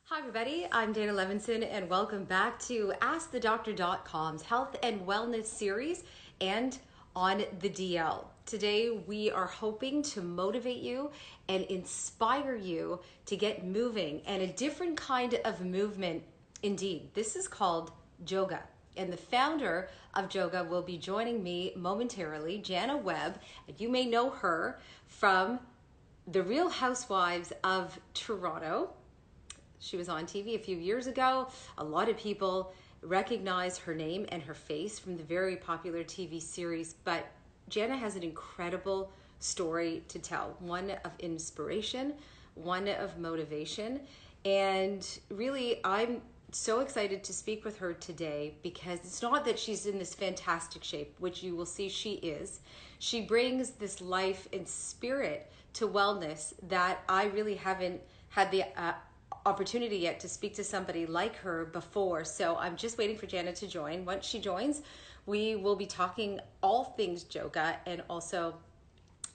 Hi, everybody. I'm Dana Levenson, and welcome back to AskTheDoctor.com's health and wellness series and on the DL. Today, we are hoping to motivate you and inspire you to get moving and a different kind of movement indeed. This is called Joga. And the founder of Joga will be joining me momentarily, Jana Webb, and you may know her from The Real Housewives of Toronto. She was on TV a few years ago. A lot of people recognize her name and her face from the very popular TV series, but Jana has an incredible story to tell, one of inspiration, one of motivation, and really I'm so excited to speak with her today because it's not that she's in this fantastic shape, which you will see she is. She brings this life and spirit to wellness that I really haven't had the opportunity yet to speak to somebody like her before. So I'm just waiting for Jana to join. Once she joins, we will be talking all things yoga, and also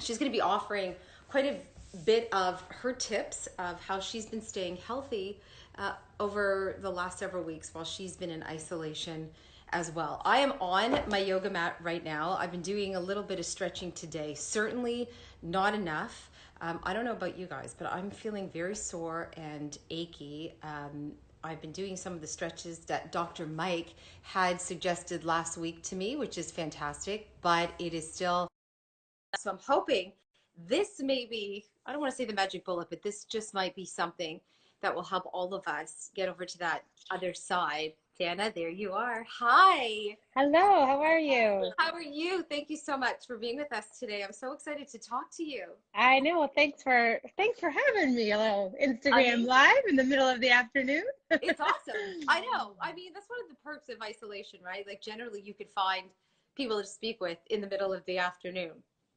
she's going to be offering quite a bit of her tips of how she's been staying healthy over the last several weeks while she's been in isolation as well. I am on my yoga mat right now. I've been doing a little bit of stretching today, certainly not enough. I don't know about you guys, but I'm feeling very sore and achy. I've been doing some of the stretches that Dr. Mike had suggested last week to me, which is fantastic, but it is still. So I'm hoping this may be, I don't want to say the magic bullet, but this just might be something that will help all of us get over to that other side. Dana, there you are. Hi. Hello, how are you? How are you? Thank you so much for being with us today. I'm so excited to talk to you. I know. Well, thanks for having me. A little Instagram Amazing. live in the middle of the afternoon. It's awesome. I know. I mean, that's one of the perks of isolation, right? Like generally you could find people to speak with in the middle of the afternoon.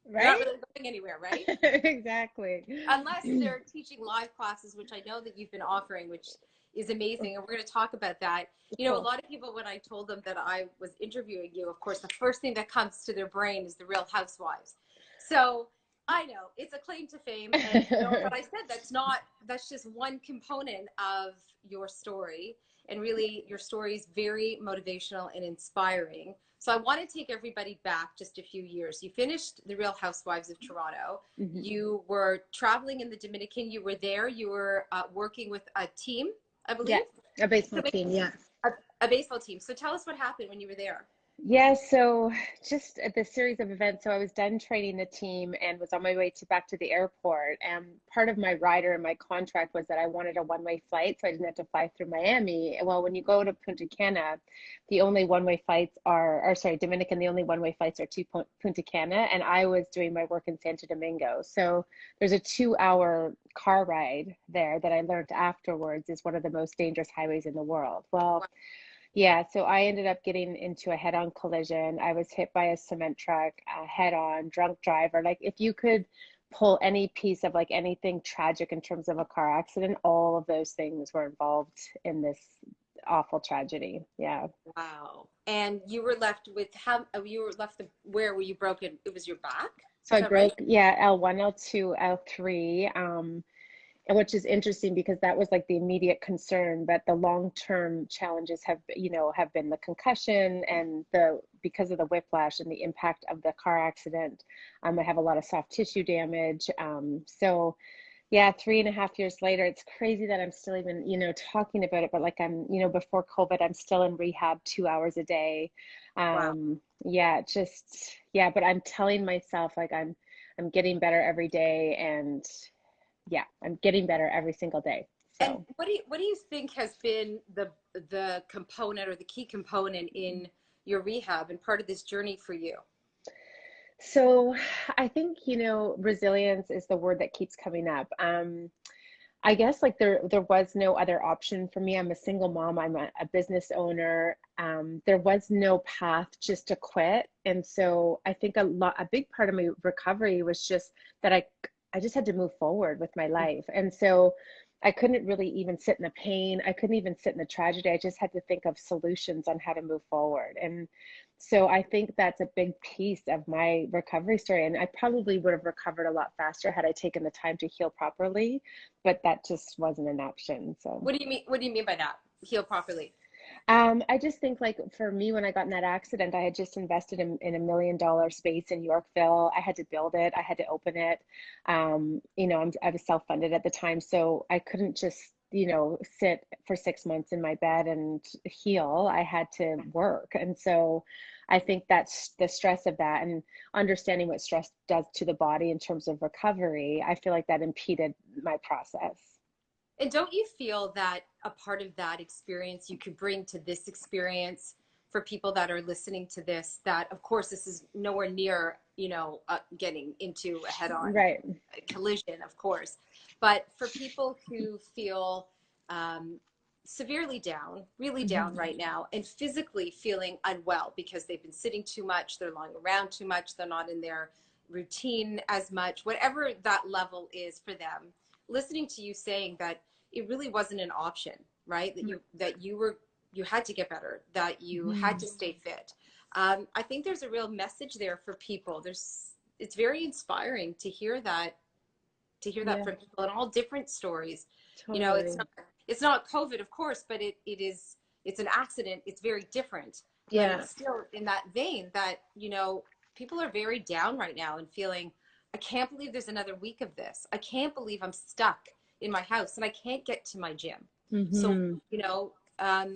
You're not Right? really going anywhere, right? Exactly. Unless they're teaching live classes, which I know that you've been offering, which is amazing. And we're going to talk about that. You know, a Cool. lot of people, when I told them that I was interviewing you, of course, the first thing that comes to their brain is the Real Housewives. So I know it's a claim to fame. And, you know, but I said that's just one component of your story. And really, your story is very motivational and inspiring. So I want to take everybody back just a few years. You finished The Real Housewives of Toronto. Mhm. You were traveling in the Dominican. You were there. You were working with a team, I believe. Yes, a So baseball team, yeah. a, a baseball team. So tell us what happened when you were there. Yeah, so just at this series of events, so I was done training the team and was on my way to back to the airport. And part of my rider and my contract was that I wanted a one-way flight, so I didn't have to fly through Miami. Well, when you go to Punta Cana, the only one-way flights are, or sorry, Dominican, the only one-way flights are to Punta Cana, and I was doing my work in Santo Domingo. So there's a 2-hour car ride there that I learned afterwards is one of the most dangerous highways in the world. Well, yeah, so I ended up getting into a head-on collision. I was hit by a cement truck, head-on, drunk driver. Like if you could pull any piece of like anything tragic in terms of a car accident, all of those things were involved in this awful tragedy. Yeah. Wow. And you were left with how you were left where were you broken? It was your back? So Is I that right? broke, yeah, L1, L2, L3. And which is interesting because that was like the immediate concern, but the long-term challenges have been the concussion and the because of the whiplash and the impact of the car accident. I have a lot of soft tissue damage. So yeah, 3.5 years later, it's crazy that I'm still even, talking about it, but like before COVID, I'm still in rehab 2 hours a day. Wow. Yeah, yeah, but I'm telling myself like I'm getting better every day, and yeah, I'm getting better every single day. And So, what do you think has been the component or the key component in your rehab and part of this journey for you? so I think, resilience is the word that keeps coming up. I guess like there was no other option for me. I'm a single mom. I'm a business owner. There was no path just to quit. And so I think a big part of my recovery was just that I just had to move forward with my life. And so I couldn't really even sit in the pain. I couldn't even sit in the tragedy. I just had to think of solutions on how to move forward. And So I think that's a big piece of my recovery story. And I probably would have recovered a lot faster had I taken the time to heal properly, but that just wasn't an option. So. What do you mean? What do you mean by that? Heal properly? I just think like for me, when I got in that accident, I had just invested in $1 million space in Yorkville. I had to build it. I had to open it. I was self-funded at the time, so I couldn't just, sit for 6 months in my bed and heal. I had to work. And so I think that's the stress of that, and understanding what stress does to the body in terms of recovery. I feel like that impeded my process. And don't you feel that a part of that experience you could bring to this experience for people that are listening to this, that of course this is nowhere near, getting into a head-on Right. collision, of course, but for people who feel severely down, really down Mm-hmm. right now, and physically feeling unwell because they've been sitting too much, they're lying around too much, they're not in their routine as much, whatever that level is for them, listening to you saying that it really wasn't an option, right? You had to get better, that you had to stay fit. I think there's a real message there for people. It's very inspiring to hear that, Yeah, from people in all different stories. totally. It's not COVID, of course, but it's an accident. It's very different, but Yeah. it's still in that vein that, people are very down right now and feeling, I can't believe there's another week of this. I can't believe I'm stuck in my house and I can't get to my gym. So, Mm-hmm.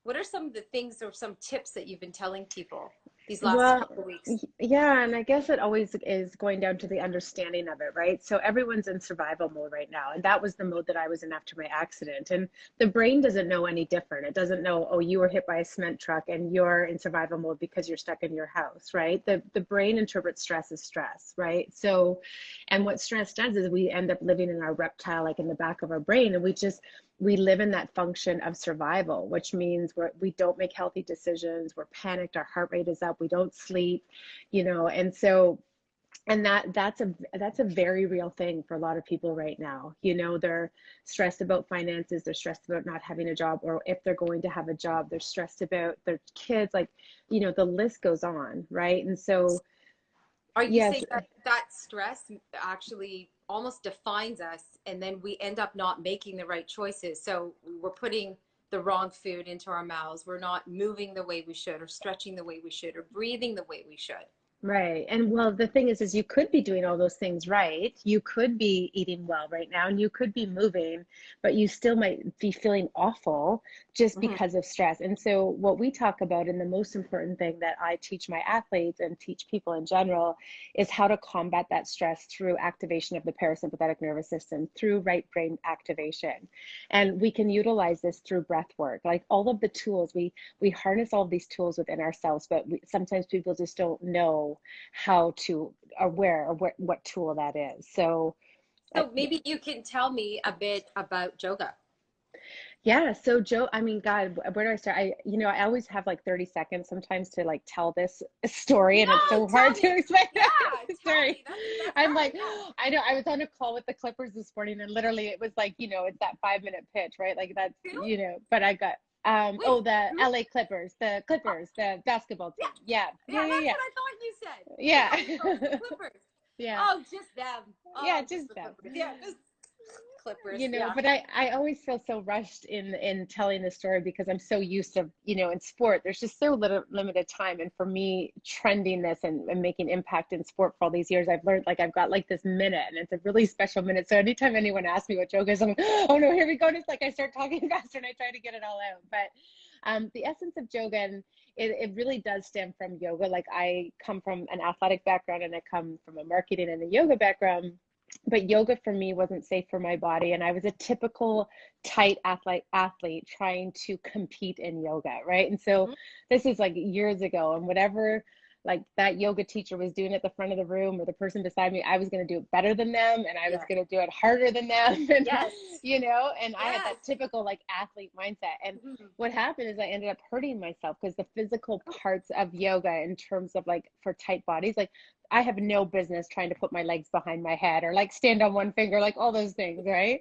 what are some of the things or some tips that you've been telling people these last Well, couple of weeks? yeah, and I guess it always is going down to the understanding of it, right? So everyone's in survival mode right now, and that was the mode that I was in after my accident. And the brain doesn't know any different. It doesn't know, oh, you were hit by a cement truck and you're in survival mode because you're stuck in your house, right? The brain interprets stress as stress, right? So, and what stress does is we end up living in our reptile, like in the back of our brain, and we live in that function of survival, which means we don't make healthy decisions. We're panicked. Our heart rate is up. We don't sleep, and so, and that's a very real thing for a lot of people right now. They're stressed about finances. They're stressed about not having a job, or if they're going to have a job, they're stressed about their kids. Like, the list goes on, right? And so, Are you yes. saying that stress actually almost defines us, and then we end up not making the right choices? So we're putting the wrong food into our mouths. We're not moving the way we should, or stretching the way we should, or breathing the way we should. Right. And well, the thing is you could be doing all those things right. You could be eating well right now and you could be moving, but you still might be feeling awful just Mm-hmm. because of stress. And so what we talk about, and the most important thing that I teach my athletes and teach people in general, is how to combat that stress through activation of the parasympathetic nervous system, through right brain activation. And we can utilize this through breath work. Like all of the tools, we harness all of these tools within ourselves, but sometimes people just don't know how to, or where, or what tool that is. So So maybe you can tell me a bit about yoga. yeah, so Joe, I mean, God, where do I start? I always have like 30 seconds sometimes to like tell this story, and it's No, so tell hard to me. explain. Yeah, tell Sorry. me. That's I'm fine. like, Yeah. I know I was on a call with the Clippers this morning, and literally it was like, it's that 5 minute pitch, right? Like that's, Who? but I got, Wait, the who? LA Clippers, Oh, the basketball yeah. team. Yeah, Yeah, yeah, that's yeah, what I thought you said. I yeah, thought you thought it was the yeah, Clippers. yeah, Oh, just them. yeah, Oh, just just the that. Clippers. Yeah, just Clippers. Yeah. But I always feel so rushed in telling the story because I'm so used to, in sport, there's just so little limited time. And for me, trending this and making impact in sport for all these years, I've learned like I've got like this minute, and it's a really special minute. So anytime anyone asks me what yoga is, I'm like, oh no, here we go. Just like I start talking faster and I try to get it all out. But the essence of yoga, and it really does stem from yoga. Like I come from an athletic background and I come from a marketing and a yoga background, but yoga for me wasn't safe for my body, and I was a typical tight athlete trying to compete in yoga, right? And so Mhm. this is like years ago, and whatever like that yoga teacher was doing at the front of the room or the person beside me, I was going to do it better than them, and I was Yes. going to do it harder than them. And Yes. and I had Yes. that typical like athlete mindset. And Mhm. what happened is I ended up hurting myself because the physical parts of yoga in terms of like for tight bodies, like I have no business trying to put my legs behind my head or like stand on one finger, like all those things, right?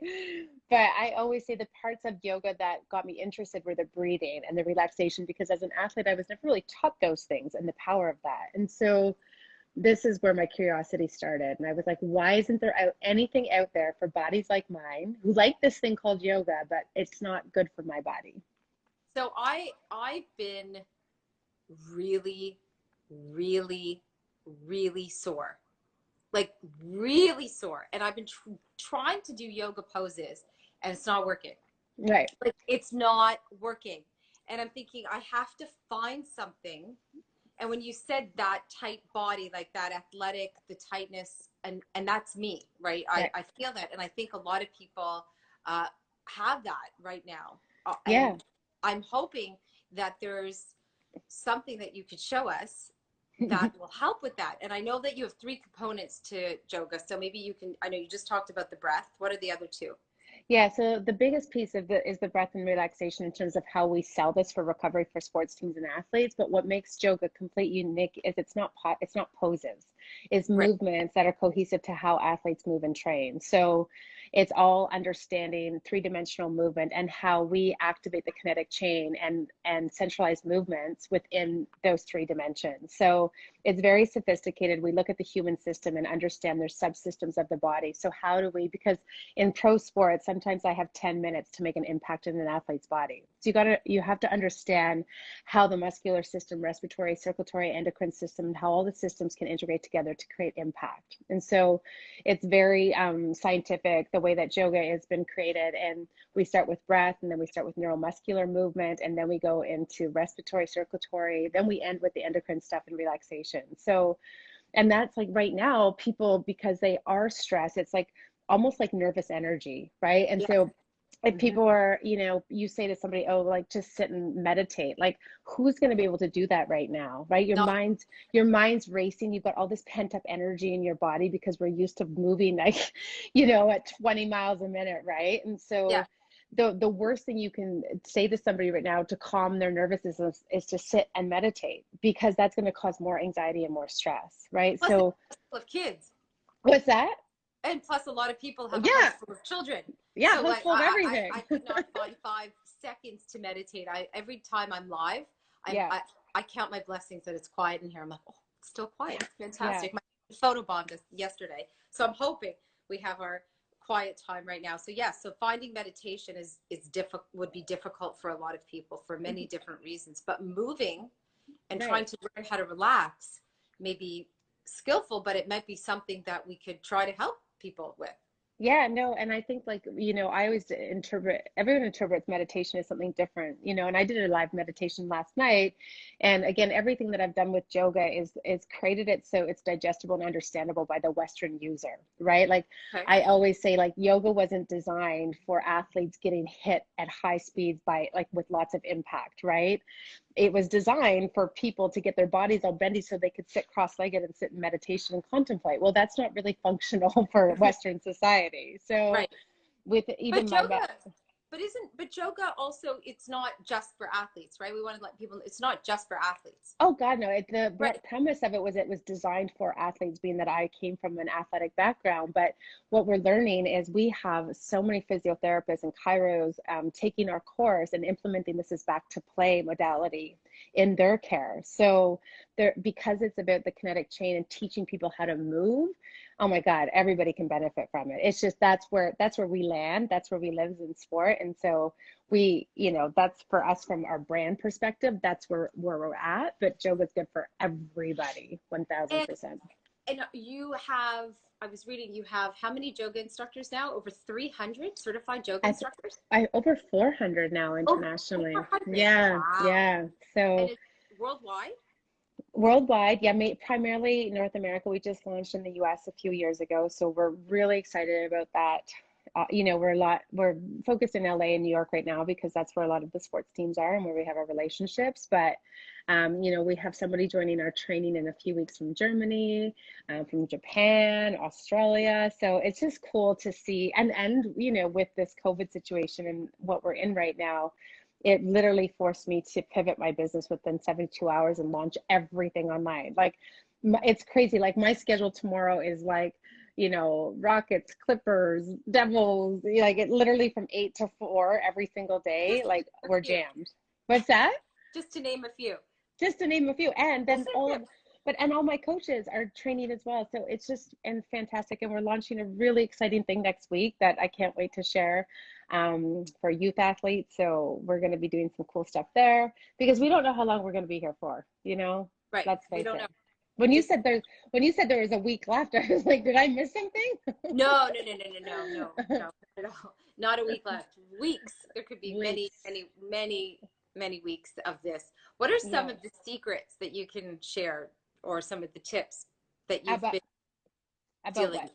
But I always say the parts of yoga that got me interested were the breathing and the relaxation, because as an athlete, I was never really taught those things and the power of that. And so this is where my curiosity started. And I was like, why isn't there anything out there for bodies like mine who like this thing called yoga, but it's not good for my body? So I've been really, really, really sore, like really sore, and I've been trying to do yoga poses, and it's not working. Right. Like it's not working, and I'm thinking I have to find something. And when you said that tight body, like that athletic, the tightness, and that's me, right? Right. I feel that, and I think a lot of people uh, have that right now, Yeah. and I'm hoping that there's something that you could show us that will help with that. And I know that you have three components to yoga, so maybe you can. I know you just talked about the breath. What are the other two? Yeah, so the biggest piece of the is the breath and relaxation in terms of how we sell this for recovery for sports teams and athletes. But what makes yoga complete unique is it's not poses, it's Right. movements that are cohesive to how athletes move and train. So it's all understanding three-dimensional movement and how we activate the kinetic chain and centralize movements within those three dimensions. So it's very sophisticated. We look at the human system and understand there's subsystems of the body. So how do we, because in pro sports, sometimes I have 10 minutes to make an impact in an athlete's body. So you have to understand how the muscular system, respiratory, circulatory, endocrine system, and how all the systems can integrate together to create impact. And so it's very scientific, the way that yoga has been created. And we start with breath, and then we start with neuromuscular movement, and then we go into respiratory, circulatory, then we end with the endocrine stuff and relaxation. So, and that's like right now, people, because they are stressed, it's like almost like nervous energy, right? And Yeah. so if Mm-hmm. people are, you say to somebody, oh, like just sit and meditate, like who's going to be able to do that right now, right? No. Your mind's racing. You've got all this pent up energy in your body because we're used to moving like, at 20 miles a minute, right? And Yeah. so the worst thing you can say to somebody right now to calm their nervous system is to sit and meditate, because that's going to cause more anxiety and more stress, right? Plus, it's So full of kids, what's that? and plus, a lot of people have a house Yeah, full of children. yeah, So, house like, full of everything. I could not find 5 seconds to meditate. Every time I'm live, Yeah, I count my blessings that it's quiet in here. I'm like, oh, it's still quiet. yeah. Fantastic. My photo bombed us yesterday, so I'm hoping we have our quiet time right now. So yeah, so finding meditation is difficult, would be difficult for a lot of people for many different reasons. But moving and trying Right. to learn how to relax may be skillful, but it might be something that we could try to help people with. Yeah, no, and I think like, I always everyone interprets meditation as something different, and I did a live meditation last night. And again, everything that I've done with yoga is created it so it's digestible and understandable by the Western user, right? Like Okay. I always say, like yoga wasn't designed for athletes getting hit at high speeds by like with lots of impact, right? It was designed for people to get their bodies all bendy so they could sit cross-legged and sit in meditation and contemplate. Well, that's not really functional for Western society. So Right. with But even yoga, but yoga also, it's not just for athletes, right? We want to let people, it's not just for athletes. oh God, no, the Right. premise of it was designed for athletes, being that I came from an athletic background. But what we're learning is we have so many physiotherapists and chiros taking our course and implementing this as back to play modality in their care. So there, because it's about the kinetic chain and teaching people how to move, oh my God, everybody can benefit from it. It's just that's where we land, that's where we live in sport. And so that's for us from our brand perspective, that's where we're at. But yoga is good for everybody, And 1000%. you have, I was reading, you have how many yoga instructors now? Over 300 certified yoga I, instructors? I over 400 now Oh, internationally. 400. Yeah, Wow. yeah. And So it's worldwide? worldwide, yeah, primarily North America. We just launched in the US a few years ago, so we're really excited about that. We're focused in LA and New York right now because that's where a lot of the sports teams are and where we have our relationships. But we have somebody joining our training in a few weeks from Germany, from Japan, Australia. So it's just cool to see. And with this COVID situation and what we're in right now, it literally forced me to pivot my business within 72 hours and launch everything online. Like it's crazy. Like my schedule tomorrow is like, you know, Rockets, Clippers, Devils, like it literally from 8 to 4 every single day. Just to Like name a we're few. jammed. What's that? Just to name a few. Just to name a few. And then all of, Just but and all my coaches are training as well. So it's just and fantastic. And we're launching a really exciting thing next week that I can't wait to share for youth athletes. So we're going to be doing some cool stuff there because we don't know how long we're going to be here for, you know, right. let's We face don't know. it. When you Just said there was a week left, I was like, did I miss something? no, no, no, no, no, no, no, no, not at all. Not a week left. Weeks. There could be many, Weeks. many, many, many weeks of this. What are some Yeah. of the secrets that you can share, or some of the tips that you've About been about dealing,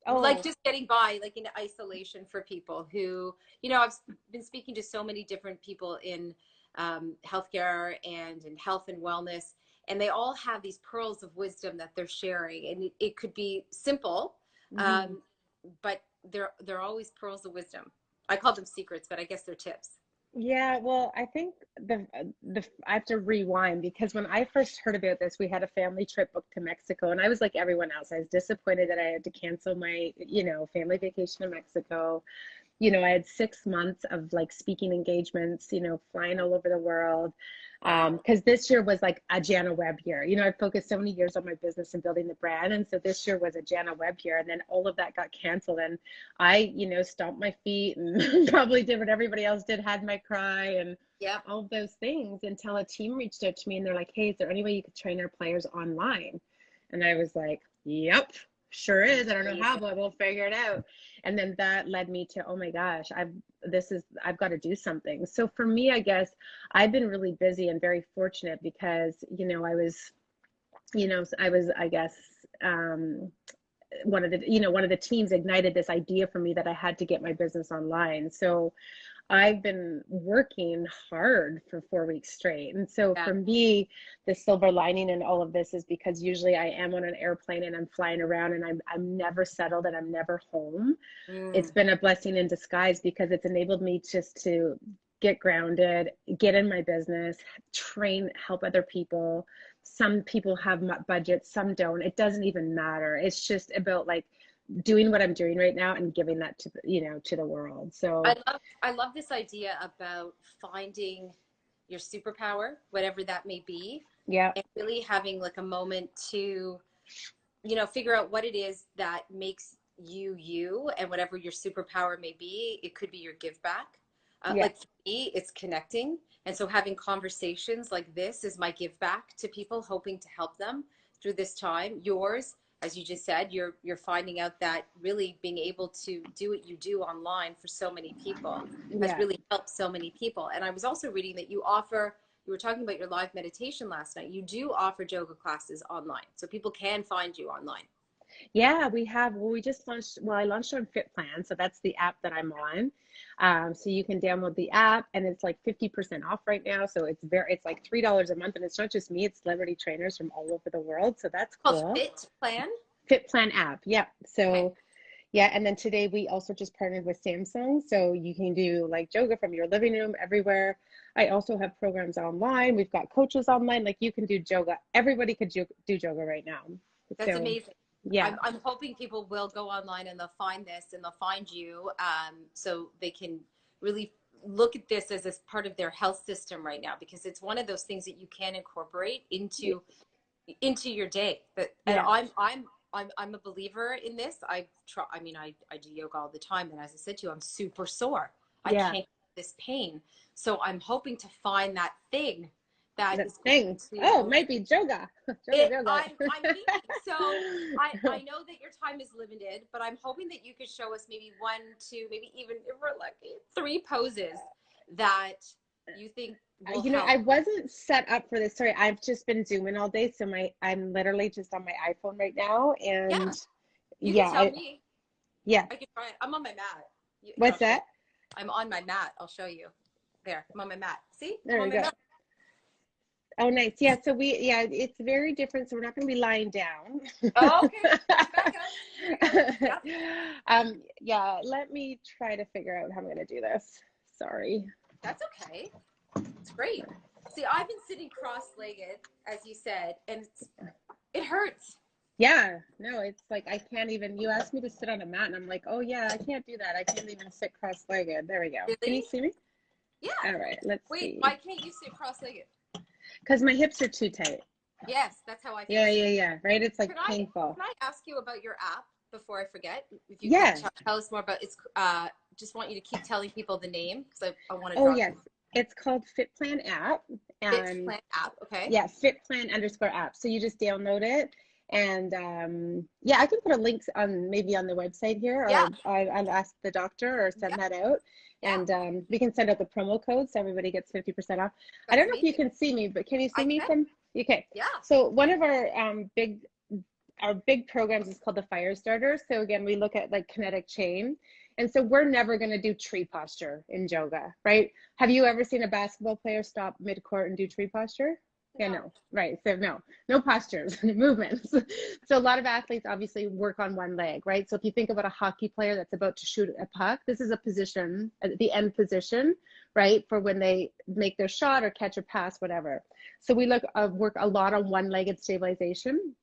what? like Oh, just getting by, like in isolation for people who, I've been speaking to so many different people in healthcare and in health and wellness, and they all have these pearls of wisdom that they're sharing, and it could be simple, mhm. um, but they're always pearls of wisdom. I call them secrets, but I guess they're tips. Yeah, well, I think I have to rewind because when I first heard about this, we had a family trip booked to Mexico, and I was like everyone else. I was disappointed that I had to cancel my, family vacation to Mexico. I had 6 months of like speaking engagements, flying all over the world. Wow. Because this year was like a Jana Webb year. I focused so many years on my business and building the brand. And so this year was a Jana Webb year. And then all of that got canceled. And I, stomped my feet and probably did what everybody else did, had my cry and Yep. all of those things until a team reached out to me and they're like, hey, is there any way you could train our players online? And I was like, yep, sure is. I don't know how, Amazing. but we'll figure it out. And then that led me to, oh my gosh, I've got to do something. So for me, I guess I've been really busy and very fortunate because, I guess, one of the teams ignited this idea for me that I had to get my business online. So I've been working hard for 4 weeks straight. And so Yeah. for me, the silver lining in all of this is because usually I am on an airplane and I'm flying around and I'm never settled and I'm never home. It's Mm. been a blessing in disguise because it's enabled me just to get grounded, get in my business, train, help other people. Some people have budgets, some don't. It doesn't even matter. It's just about like doing what I'm doing right now and giving that to the world. So I love this idea about finding your superpower, whatever that may be, yeah, and really having like a moment to, figure out what it is that makes you you, and whatever your superpower may be. It could be your give back. yeah, Like for me, it's connecting. And so having conversations like this is my give back to people, hoping to help them through this time. Yours, as you just said, you're finding out that really being able to do what you do online for so many people has yeah. really helped so many people. And I was also reading that you were talking about your live meditation last night. You do offer yoga classes online, so people can find you online. Yeah, we have. Well, we just launched. Well, I launched on FitPlan, so that's the app that I'm on. So you can download the app, and it's like 50% off right now. So it's like $3 a month, and it's not just me; it's celebrity trainers from all over the world. So that's Called cool. Fit Plan. FitPlan app, yeah. Okay. So yeah, and then today we also just partnered with Samsung, so you can do like yoga from your living room everywhere. I also have programs online. We've got coaches online. Like you can do yoga. Everybody could do yoga right now. That's So amazing. yeah. I'm hoping people will go online and they'll find this and they'll find you, so they can really look at this as part of their health system right now, because it's one of those things that you can incorporate into your day. And Yeah. I'm a believer in this. I try. I mean, I do yoga all the time, and as I said to you, I'm super sore. I Yeah. can't get this pain, so I'm hoping to find that thing that The is going thing. Oh, it to might be yoga. it. Yoga. I'm thinking so. I know that your time is limited, but I'm hoping that you could show us maybe one, two, maybe even if we're lucky, three poses that you think will I help. wasn't set up for this. Sorry, I've just been Zooming all day, so I'm literally just on my iPhone right now, and Yeah, you can yeah, tell me. yeah. I can try it. I'm on my mat. Here, What's I'll show you. that? I'm on my mat. I'll show you. There, I'm on my mat. See? I'm There on we my go. mat. Oh, nice. Yeah, so it's very different. So we're not going to be lying down. Oh, okay. Back up. Here we go. Yep. Yeah, let me try to figure out how I'm going to do this. Sorry. That's okay. It's great. See, I've been sitting cross-legged, as you said, and it hurts. Yeah, no, it's like I can't even, you asked me to sit on a mat and I'm like, oh yeah, I can't do that. I can't even sit cross-legged. There we go. Can you Really? see me? Yeah. All right, let's Wait, see. why can't you sit cross-legged? Because my hips are too tight. Yes, that's how I feel Yeah, too. yeah, yeah. Right? It's like Can I painful. can I ask you about your app before I forget? If you could Yeah. tell us more about it's just want you to keep telling people the name because I want to Oh, draw yes. It's called Fit Plan app. Fit And Plan app, okay? yeah, Fit Plan underscore app. So you just download it. And yeah, I can put a link on maybe on the website here, Yeah, or I'll ask the doctor or yeah, send that out. yeah. And we can send out the promo code so everybody gets 50% off. I That's don't know if you amazing. can see me, but can you see I me can. from? Okay. Yeah. So one of our big programs is called the Fire Starter. So again, we look at like kinetic chain. And so we're never going to do tree posture in yoga, right? Have you ever seen a basketball player stop mid-court and do tree posture? Yeah, No. no, right. So no postures, movements. So a lot of athletes obviously work on one leg, right? So if you think about a hockey player that's about to shoot a puck, this is a position, the end position, right? For when they make their shot or catch a pass, whatever. So we work a lot on one-legged stabilization.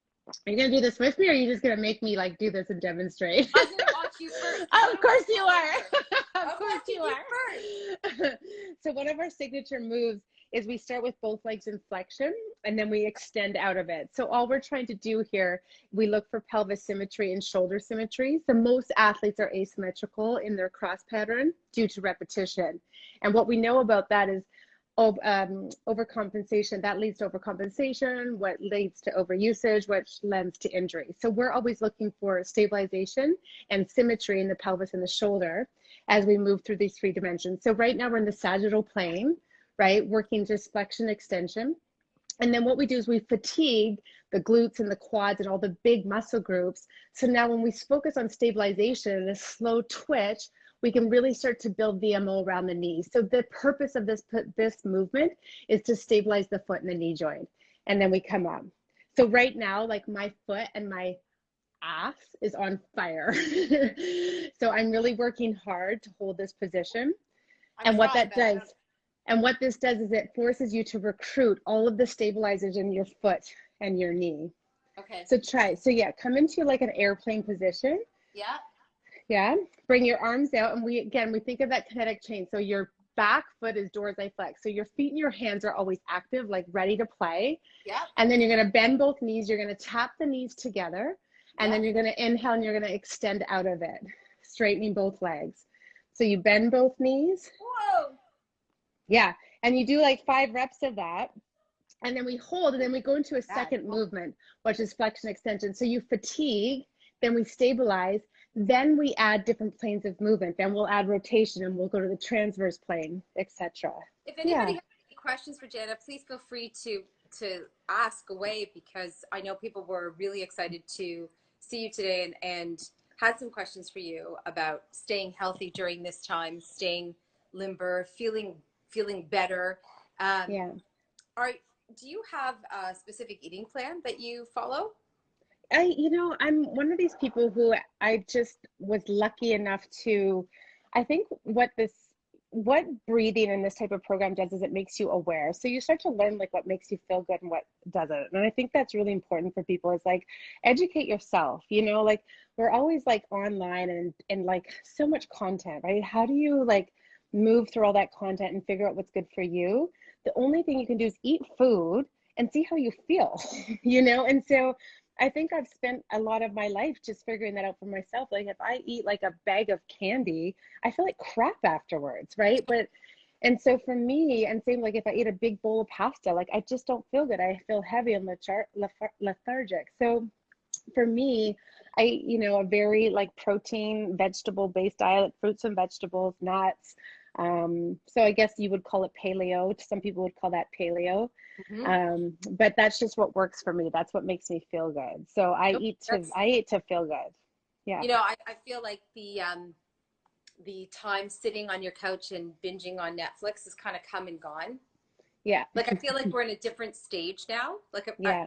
Are you gonna do this with me, or are you just gonna make me like do this and demonstrate? I'm gonna watch you first. You Of gotta watch course me you are. first. Of I'm course you watching you first. are. So one of our signature moves is we start with both legs in flexion and then we extend out of it. So all we're trying to do here, we look for pelvis symmetry and shoulder symmetry. So most athletes are asymmetrical in their cross pattern due to repetition. And what we know about that is overcompensation, that leads to overcompensation, what leads to overusage, which lends to injury. So we're always looking for stabilization and symmetry in the pelvis and the shoulder as we move through these three dimensions. So right now we're in the sagittal plane, right? Working just flexion extension. And then what we do is we fatigue the glutes and the quads and all the big muscle groups. So now when we focus on stabilization and a slow twitch, we can really start to build VMO around the knees. So the purpose of this movement is to stabilize the foot and the knee joint. And then we come up. So right now, like my foot and my ass is on fire. So I'm really working hard to hold this position. I'm And what trying, that but I does, don't. and what this does is it forces you to recruit all of the stabilizers in your foot and your knee. Okay. So try. So yeah, come into like an airplane position. Yeah. Yeah. Bring your arms out. And we think of that kinetic chain. So your back foot is dorsiflex. Flex. So your feet and your hands are always active, like ready to play. Yeah. And then you're going to bend both knees. You're going to tap the knees together. And Yeah. then you're going to inhale and you're going to extend out of it, straightening both legs. So you bend both knees. Whoa. Yeah. And you do like 5 reps of that. And then we hold, and then we go into a Bad. second movement, which is flexion extension. So you fatigue, then we stabilize, then we add different planes of movement. Then we'll add rotation, and we'll go to the transverse plane, etc. If Yeah, anybody has any questions for Jana, please feel free to ask away because I know people were really excited to see you today and had some questions for you about staying healthy during this time, staying limber, feeling better. Um, yeah. are do you have a specific eating plan that you follow? I'm one of these people who I just was lucky enough to, I think what breathing in this type of program does is it makes you aware. So you start to learn like what makes you feel good and what doesn't. And I think that's really important for people is like educate yourself, like we're always like online and like so much content, right? How do you like move through all that content and figure out what's good for you? The only thing you can do is eat food and see how you feel, And so I think I've spent a lot of my life just figuring that out for myself. Like if I eat like a bag of candy, I feel like crap afterwards, right? And so for me, and same like if I eat a big bowl of pasta, like I just don't feel good. I feel heavy and lethargic. So for me, a very like protein, vegetable based diet, like fruits and vegetables, nuts. So I guess you would call it paleo. Some people would call that paleo. Mm-hmm. But that's just what works for me. That's what makes me feel good. So I eat to feel good. Yeah. I feel like the time sitting on your couch and binging on Netflix has kind of come and gone. Yeah. Like I feel like we're in a different stage now, like Yeah.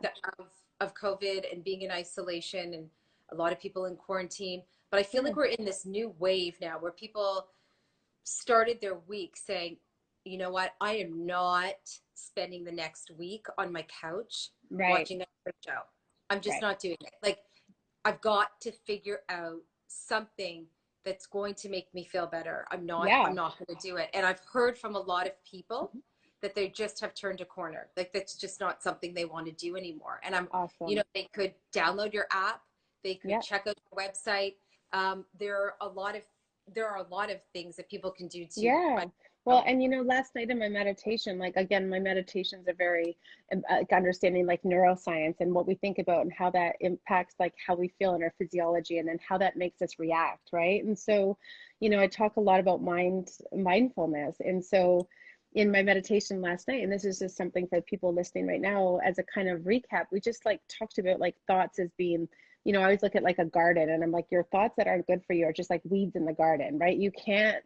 of COVID and being in isolation and a lot of people in quarantine. But I feel Yeah. like we're in this new wave now where people started their week saying, you know what, I am not spending the next week on my couch Right. watching a show. I'm just Right. not doing it. Like, I've got to figure out something that's going to make me feel better. I'm Yeah. not going to do it. And I've heard from a lot of people that they just have turned a corner. Like, that's just not something they want to do anymore. And Awesome. they could download your app, they could Yeah. check out your website. There are a lot of things that people can do to Yeah. Well, trouble. and last night in my meditation, like again, my meditations are very understanding like neuroscience and what we think about and how that impacts like how we feel in our physiology and then how that makes us react, right? And so, I talk a lot about mindfulness. And so in my meditation last night, and this is just something for people listening right now as a kind of recap, we just like talked about like thoughts as being I always look at like a garden and I'm like, your thoughts that aren't good for you are just like weeds in the garden, right? You can't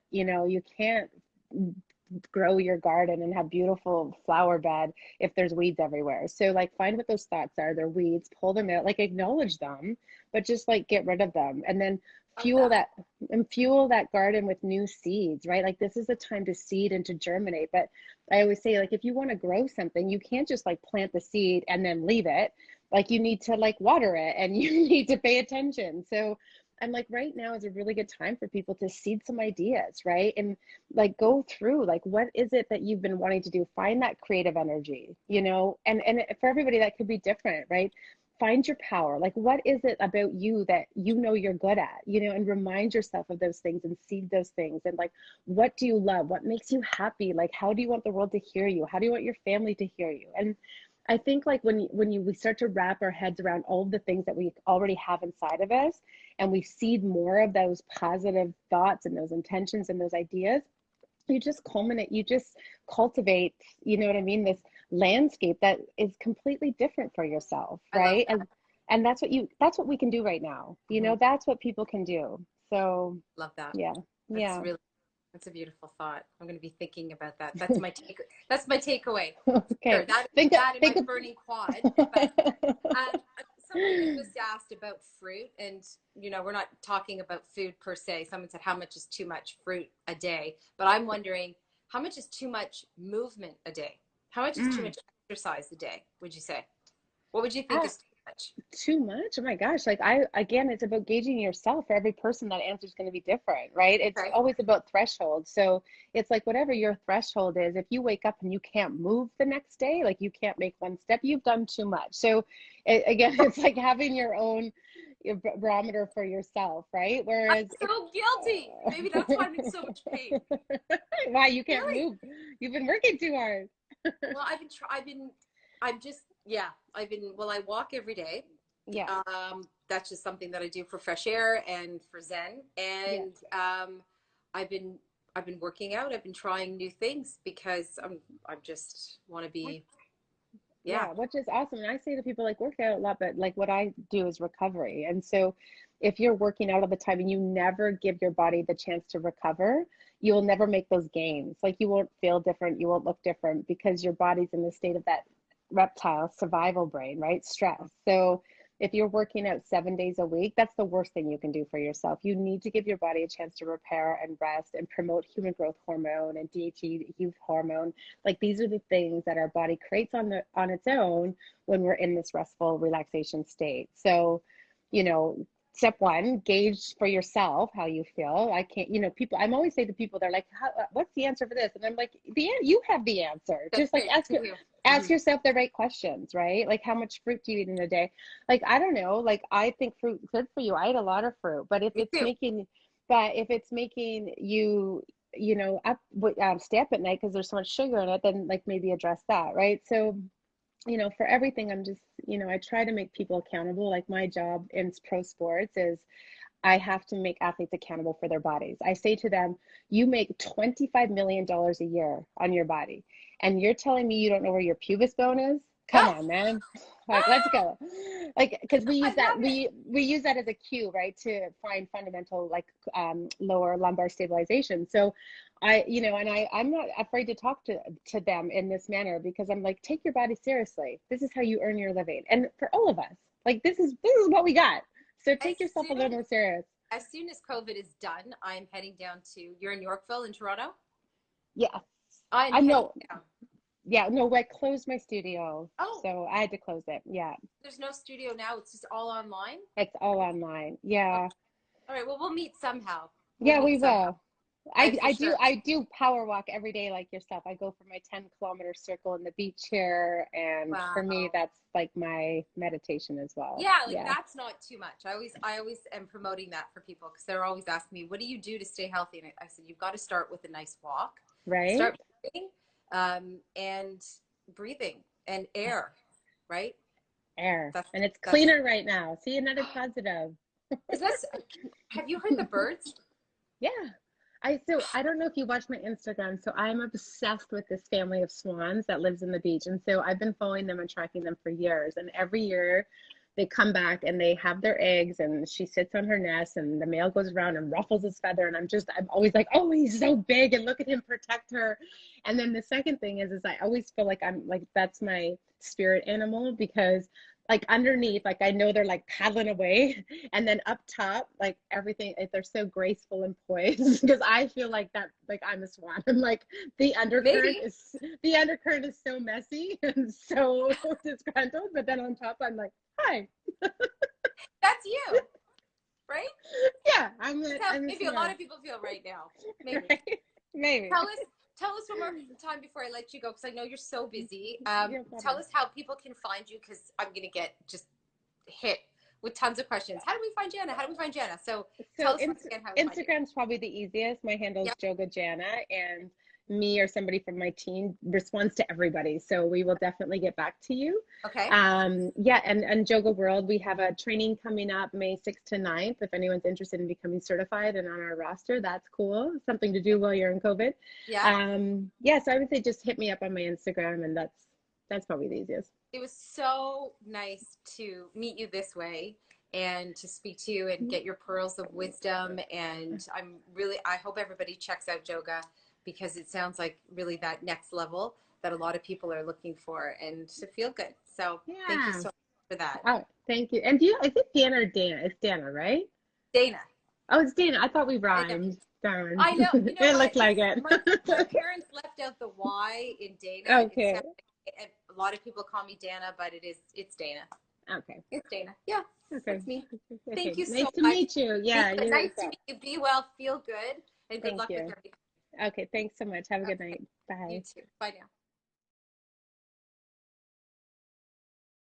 grow your garden and have beautiful flower bed if there's weeds everywhere. So like find what those thoughts are. They're weeds, pull them out, like acknowledge them, but just like get rid of them. And then Love fuel that. that and fuel that garden with new seeds, right? Like this is the time to seed and to germinate. But I always say, like, if you want to grow something, you can't just like plant the seed and then leave it. Like you need to like water it and you need to pay attention. So I'm like, right now is a really good time for people to seed some ideas, right? And like go through like what is it that you've been wanting to do? Find that creative energy, and for everybody that could be different, right? Find your power. Like what is it about you that you're good at, and remind yourself of those things and seed those things. And like, what do you love? What makes you happy? Like, how do you want the world to hear you? How do you want your family to hear you? And I think like we start to wrap our heads around all of the things that we already have inside of us, and we seed more of those positive thoughts and those intentions and those ideas, you just cultivate, you know what I mean, this landscape that is completely different for yourself, I love right? that. And that's what we can do right now. Mhm. That's what people can do. So Love that. yeah. That's Yeah. really That's a beautiful thought. I'm going to be thinking about that. That's my takeaway. Okay. Sure, that Think that and think my of burning quad. But um, somebody was asked about fruit, and we're not talking about food per se. Someone said how much is too much fruit a day, but I'm wondering how much is too much movement a day? How much is too Mm. much exercise a day? Would you say? What would you think Ah, is too much? too much? Oh my gosh. Like again, it's about gauging yourself. For every person, that answer is going to be different, right? It's Okay. always about threshold. So it's like whatever your threshold is, if you wake up and you can't move the next day, like you can't make one step, you've done too much. So again, it's like having your own barometer for yourself, right? I'm Whereas so guilty. Maybe that's why I'm in so much pain. why you can't Really? move? You've been working too hard. Well, I'm just, yeah, well, I walk every day. Yeah. That's just something that I do for fresh air and for Zen. Yeah. And I've been, I've been working out. I've been trying new things because I just want to be, yeah. Yeah, which is awesome. And I say to people like work out a lot, but like what I do is recovery. And so if you're working out all the time and you never give your body the chance to recover, you will never make those gains. Like you won't feel different, you won't look different because your body's in the state of that reptile survival brain, right? Stress. So if you're working out 7 days a week, that's the worst thing you can do for yourself. You need to give your body a chance to repair and rest and promote human growth hormone and DHT, youth hormone. Like these are the things that our body creates on its own when we're in this restful relaxation state. So, you know, step one, gauge for yourself how you feel. I can't, people, I'm always saying to people, they're like, what's the answer for this? And I'm like, you have the answer. That's Just like great to hear. ask Mhm. yourself the right questions, right? Like how much fruit do you eat in a day? Like, I don't know, like I think fruit is good for you. I eat a lot of fruit, but Me too. if it's making you, up, stay up at night because there's so much sugar in it, then like maybe address that, right? So, for everything, I'm just, I try to make people accountable. Like my job in pro sports is I have to make athletes accountable for their bodies. I say to them, you make $25 million a year on your body, and you're telling me you don't know where your pubis bone is? Come on, man. Like, let's go. Like, because we I use that, love it. we use that as a cue, right, to find fundamental, like, lower lumbar stabilization. So I'm not afraid to talk to them in this manner because I'm like, take your body seriously. This is how you earn your living. And for all of us, like, this is what we got. So As take yourself a little soon more serious. as soon as COVID is done, I'm heading down to. You're in Yorkville in Toronto. Yeah. I'm I heading know. down. Yeah, no, I closed my studio. Oh, So I had to close it. Yeah. there's no studio now. It's just all online. It's all online. Okay. Yeah. All right. Well, we'll meet somehow. We'll Yeah, we meet somehow. will. I for sure. I do power walk every day like yourself. I go for my 10-kilometer circle in the beach here, and for me Wow. that's like my meditation as well. Yeah, like Yeah. that's not too much. I always am promoting that for people because they're always asking me, "What do you do to stay healthy?" And I said, "You've got to start with a nice walk, Right? start breathing, and breathing and air, right? Air. That's And it's that's cleaner right now. See, another positive. is that. Have you heard the birds? Yeah. I don't know if you watch my Instagram. So I'm obsessed with this family of swans that lives in the beach. And so I've been following them and tracking them for years. And every year they come back and they have their eggs and she sits on her nest and the male goes around and ruffles his feather. And I'm always like, oh, he's so big and look at him protect her. And then the second thing is I always feel like I'm like, that's my spirit animal because like underneath, like I know they're like paddling away, and then up top, like everything, they're so graceful and poised because I feel like that, like I'm a swan. I'm like Maybe the undercurrent is so messy and so disgruntled, but then on top, I'm like, hi, that's you, right? yeah, That's how I'm a maybe a lot swan, of people feel right now. Maybe. right? Maybe. Tell us one more time before I let you go, because I know you're so busy. No Tell problem. us how people can find you, because I'm gonna get just hit with tons of questions. How do we find Jana? How do we find Jana? So tell So us once again how we find you. Instagram's probably the easiest. My handle is Yep. Joga Jana, and me or somebody from my team responds to everybody. So we will definitely get back to you. Okay. Yeah, and Joga World, we have a training coming up May 6th to 9th. If anyone's interested in becoming certified and on our roster, that's cool. Something to do while you're in COVID. Yeah. Yeah, so I would say just hit me up on my Instagram, and that's probably the easiest. It was so nice to meet you this way and to speak to you and get your pearls of wisdom. And I hope everybody checks out Joga, because it sounds like really that next level that a lot of people are looking for and to feel good. So thank you Yeah. so much for that. Oh, thank you. And is it Dana or Dana? It's Dana, right? Dana. Oh, it's Dana. I thought we I know. rhymed. Darn. I know. You know It what? looked like it. My parents left out the Y in Dana. It Okay. sounds like, a lot of people call me Dana, but it's Dana. Okay. It's Dana. Yeah, Okay. that's me. Okay. Thank you Nice so to much. meet you. Yeah, you as Nice to well. meet you. Be well. Feel good, and good Thank luck with you. everything. Okay. Thanks so much. Have a good Okay. night. You Bye. too. Bye now.